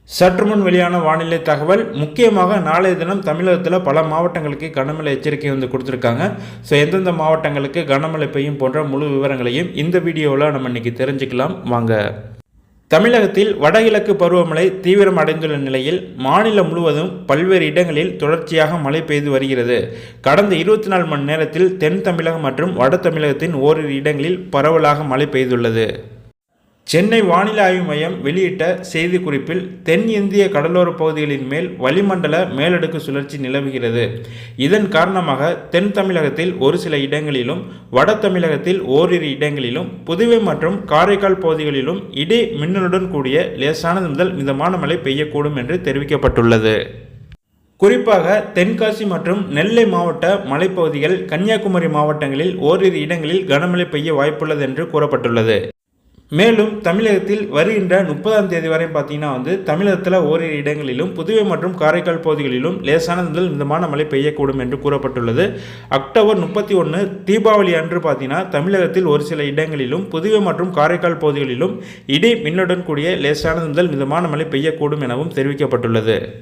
சற்றுமுன் வெளியான வானிலை தகவல். முக்கியமாக நாளைய தினம் தமிழகத்தில் பல மாவட்டங்களுக்கு கனமழை எச்சரிக்கை கொடுத்துருக்காங்க. ஸோ எந்தெந்த மாவட்டங்களுக்கு கனமழை பெய்யும் போன்ற முழு விவரங்களையும் இந்த வீடியோவில் நம்ம இன்னைக்கு தெரிஞ்சுக்கலாம் வாங்க. தமிழகத்தில் வடகிழக்கு பருவமழை தீவிரம் அடைந்துள்ள நிலையில் மாநிலம் முழுவதும் பல்வேறு இடங்களில் தொடர்ச்சியாக மழை பெய்து வருகிறது. கடந்த 24 மணி நேரத்தில் தென் தமிழகம் மற்றும் வட தமிழகத்தின் ஓரிரு இடங்களில் பரவலாக மழை பெய்துள்ளது. சென்னை வானிலை ஆய்வு மையம் வெளியிட்ட செய்திக்குறிப்பில் தென் இந்திய கடலோர பகுதிகளின் மேல் வளிமண்டல மேலடுக்கு சுழற்சி நிலவுகிறது. இதன் காரணமாக தென் தமிழகத்தில் ஒரு சில இடங்களிலும் வட தமிழகத்தில் ஓரிரு இடங்களிலும் புதுவை மற்றும் காரைக்கால் பகுதிகளிலும் இடி மின்னலுடன் கூடிய லேசானது முதல் மிதமான மழை பெய்யக்கூடும் என்று தெரிவிக்கப்பட்டுள்ளது. குறிப்பாக தென்காசி மற்றும் நெல்லை மாவட்ட மலைப்பகுதிகள், கன்னியாகுமரி மாவட்டங்களில் ஓரிரு இடங்களில் கனமழை பெய்ய வாய்ப்புள்ளது என்று கூறப்பட்டுள்ளது. மேலும் தமிழகத்தில் வருகின்ற 30ஆம் தேதி வரை பார்த்தீங்கன்னா தமிழகத்தில் ஓரிரு இடங்களிலும் புதுவை மற்றும் காரைக்கால் பகுதிகளிலும் லேசான முதல் மிதமான மழை பெய்யக்கூடும் என்று கூறப்பட்டுள்ளது. அக்டோபர் 31 தீபாவளி அன்று பார்த்தீங்கன்னா தமிழகத்தில் ஒரு சில இடங்களிலும் புதுவை மற்றும் காரைக்கால் பகுதிகளிலும் இடி மின்னுடன் கூடிய லேசான முதல் மிதமான மழை பெய்யக்கூடும் எனவும் தெரிவிக்கப்பட்டுள்ளது.